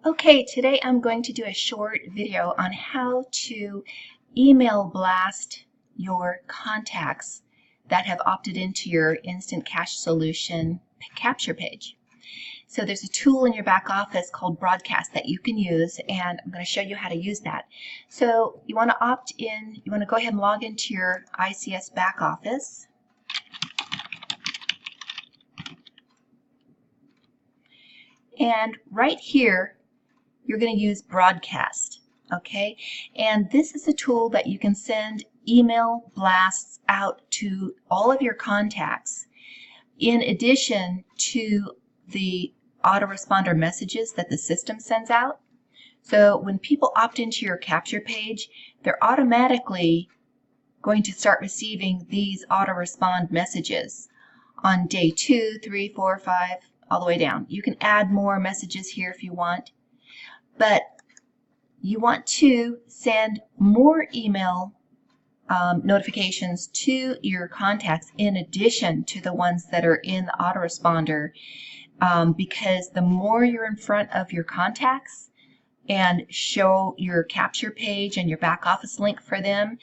Okay, today I'm going to do a short video on how to email blast your contacts that have opted into your Instant Cash Solution capture page. So there's a tool in your back office called Broadcast that you can use, and I'm going to show you how to use that. So you want to opt in, you want to go ahead and log into your ICS back office. And right here, you're going to use Broadcast, okay? And this is a tool that you can send email blasts out to all of your contacts in addition to the autoresponder messages that the system sends out. So when people opt into your capture page, they're automatically going to start receiving these autorespond messages on day 2, 3, 4, 5, all the way down. You can add more messages here if you want. But you want to send more email notifications to your contacts in addition to the ones that are in the autoresponder, because the more you're in front of your contacts and show your capture page and your back office link for them,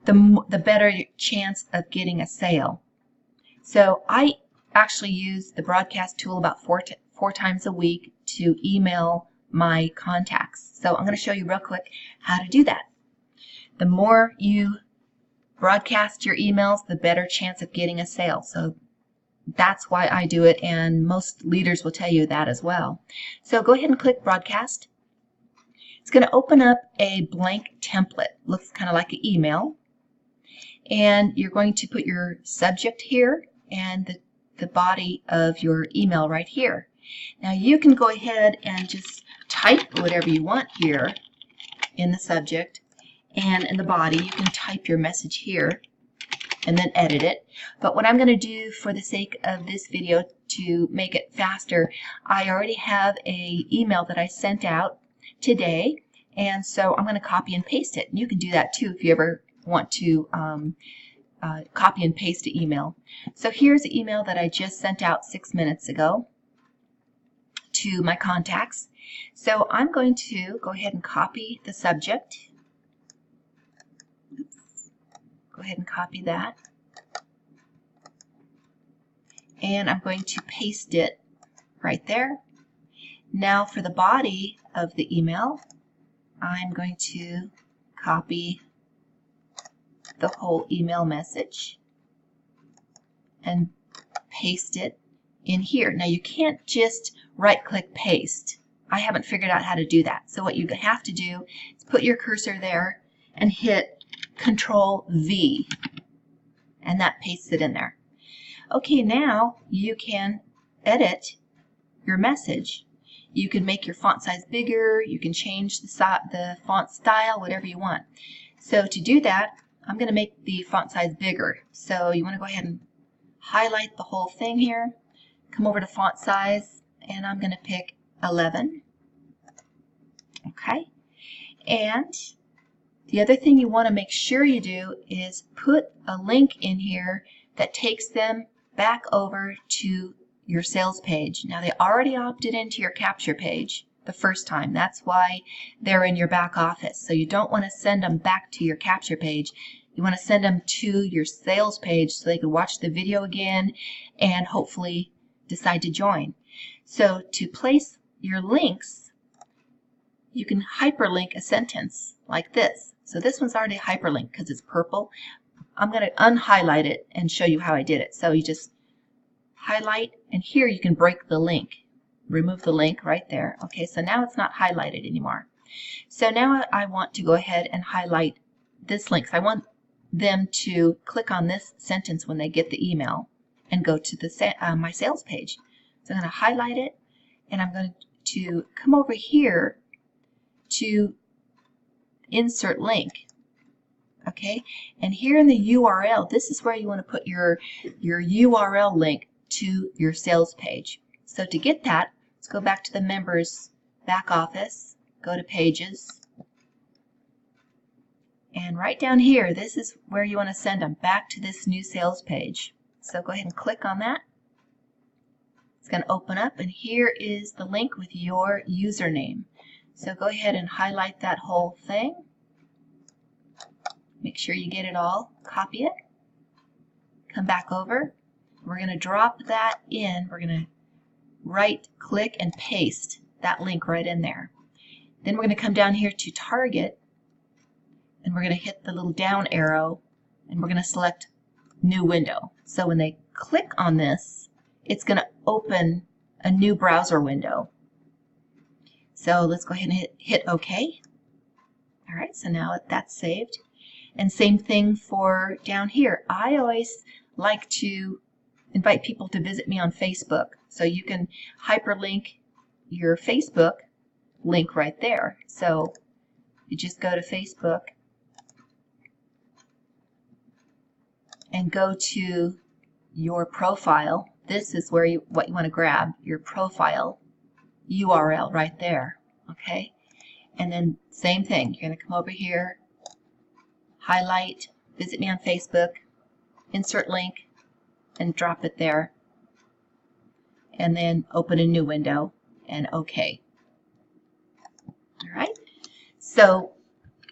the better chance of getting a sale. So I actually use the Broadcast tool about four times a week to email my contacts. So I'm going to show you real quick how to do that. The more you broadcast your emails, the better chance of getting a sale. So that's why I do it, and most leaders will tell you that as well. So go ahead and click Broadcast. It's going to open up a blank template. Looks kind of like an email. And you're going to put your subject here and the body of your email right here. Now you can go ahead and just type whatever you want here in the subject, and in the body you can type your message here and then edit it. But what I'm going to do for the sake of this video to make it faster, I already have an email that I sent out today, and so I'm going to copy and paste it. And you can do that too if you ever want to copy and paste an email. So here's the email that I just sent out 6 minutes ago to my contacts. So I'm going to go ahead and copy the subject. Oops. Go ahead and copy that. And I'm going to paste it right there. Now for the body of the email, I'm going to copy the whole email message and paste it in here. Now you can't just right-click paste. I haven't figured out how to do that. So what you have to do is put your cursor there and hit Control-V, and that pastes it in there. Okay, now you can edit your message. You can make your font size bigger, you can change the font style, whatever you want. So to do that, I'm going to make the font size bigger. So you want to go ahead and highlight the whole thing here, come over to font size, and I'm going to pick 11. Okay, and the other thing you want to make sure you do is put a link in here that takes them back over to your sales page. Now they already opted into your capture page the first time. That's why they're in your back office. So you don't want to send them back to your capture page. You want to send them to your sales page so they can watch the video again and hopefully decide to join. So to place your links, you can hyperlink a sentence like this. So this one's already hyperlinked because it's purple. I'm going to unhighlight it and show you how I did it. So you just highlight, and here you can break the link. Remove the link right there. Okay, so now it's not highlighted anymore. So now I want to go ahead and highlight this link. So I want them to click on this sentence when they get the email and go to my sales page. So I'm going to highlight it, and I'm going to come over here to insert link. Okay, and here in the URL, this is where you want to put your URL link to your sales page. So to get that, let's go back to the members back office, go to pages, and right down here, this is where you want to send them back to this new sales page. So go ahead and click on that. It's going to open up, and here is the link with your username. So go ahead and highlight that whole thing. Make sure you get it all. Copy it. Come back over. We're going to drop that in. We're going to right click and paste that link right in there. Then we're going to come down here to Target, and we're going to hit the little down arrow, and we're going to select New Window. So when they click on this, it's going to open a new browser window. So let's go ahead and hit OK. All right, so now that's saved. And same thing for down here. I always like to invite people to visit me on Facebook. So you can hyperlink your Facebook link right there. So you just go to Facebook and go to your profile. This is where what you want to grab, your profile URL right there. Okay? And then same thing. You're going to come over here, highlight, visit me on Facebook, insert link, and drop it there. And then open a new window and OK. All right. So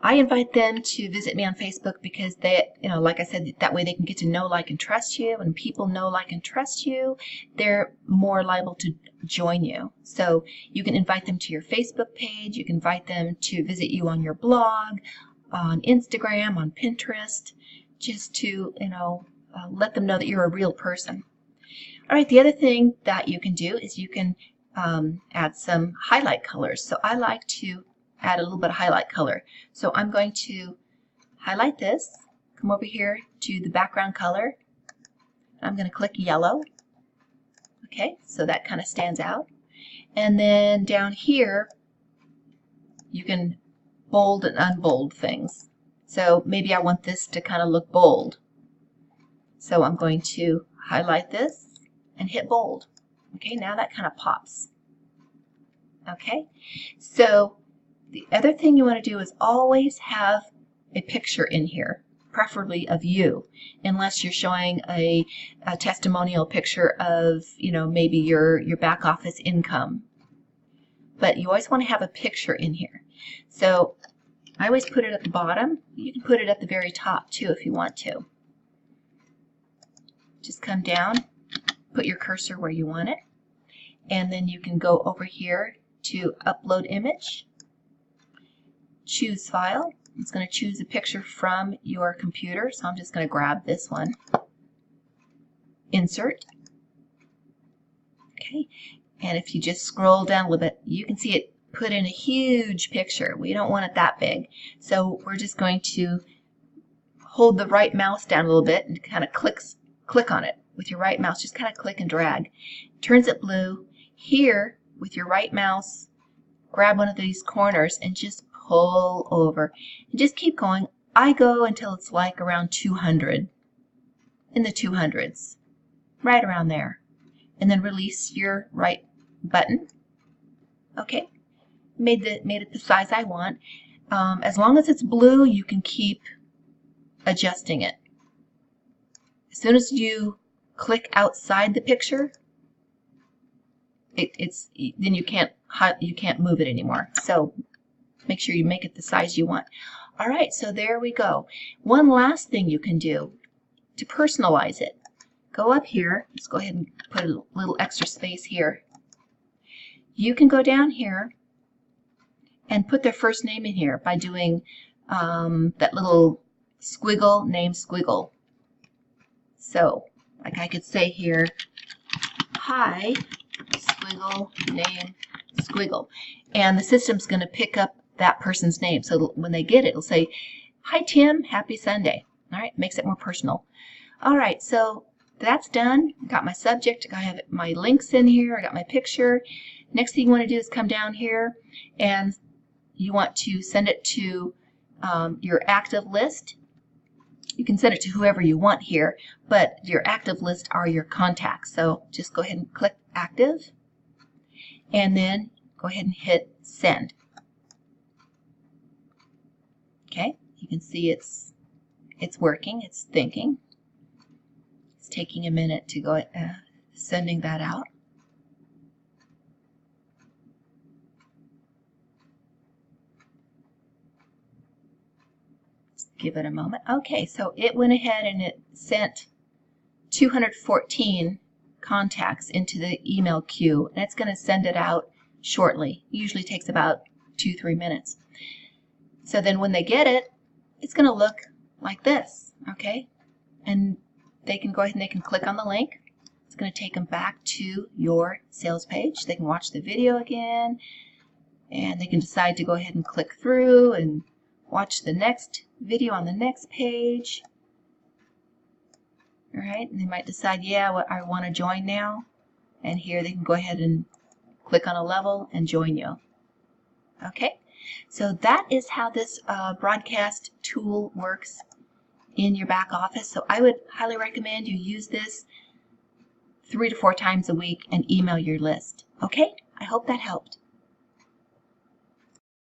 I invite them to visit me on Facebook because they, like I said, that way they can get to know, like, and trust you. When people know, like, and trust you, they're more liable to join you. So you can invite them to your Facebook page. You can invite them to visit you on your blog, on Instagram, on Pinterest, just to, let them know that you're a real person. All right, the other thing that you can do is you can add some highlight colors. So I like to add a little bit of highlight color. So I'm going to highlight this, come over here to the background color. I'm going to click yellow. Okay, so that kind of stands out. And then down here, you can bold and unbold things. So maybe I want this to kind of look bold. So I'm going to highlight this and hit bold. Okay, now that kind of pops. Okay, so the other thing you want to do is always have a picture in here, preferably of you, unless you're showing a testimonial picture of, maybe your back office income. But you always want to have a picture in here. So I always put it at the bottom. You can put it at the very top too if you want to. Just come down, put your cursor where you want it, and then you can go over here to upload image, choose file. It's going to choose a picture from your computer, so I'm just going to grab this one, insert. Okay, and if you just scroll down a little bit, you can see it put in a huge picture. We don't want it that big, so we're just going to hold the right mouse down a little bit and kind of click on it with your right mouse. Just kind of click and drag. Turns it blue. Here, with your right mouse, grab one of these corners and just pull over. And just keep going. I go until it's like around 200, in the 200s, right around there. And then release your right button. Okay, made it the size I want. As long as it's blue, you can keep adjusting it. As soon as you click outside the picture, then you can't move it anymore. So make sure you make it the size you want. All right, so there we go. One last thing you can do to personalize it. Go up here. Let's go ahead and put a little extra space here. You can go down here and put their first name in here by doing that little squiggle, name squiggle. So, like I could say here, hi, squiggle, name, squiggle. And the system's going to pick up that person's name. So when they get it, it'll say, hi, Tim, happy Sunday. All right, makes it more personal. All right, so that's done. I got my subject. I have my links in here. I got my picture. Next thing you want to do is come down here, and you want to send it to your active list. You can send it to whoever you want here, but your active list are your contacts. So just go ahead and click active, and then go ahead and hit send. Okay, you can see it's working, it's thinking. It's taking a minute to go sending that out. give it a moment. Okay, so it went ahead and it sent 214 contacts into the email queue, and it's going to send it out shortly. It usually takes about 2-3 minutes. So then when they get it, it's going to look like this, okay? And they can go ahead and they can click on the link. It's going to take them back to your sales page. They can watch the video again, and they can decide to go ahead and click through and watch the next video on the next page. All right, and they might decide, yeah, I want to join now. And here they can go ahead and click on a level and join you. Okay, so that is how this broadcast tool works in your back office. So I would highly recommend you use this 3 to 4 times a week and email your list. Okay, I hope that helped.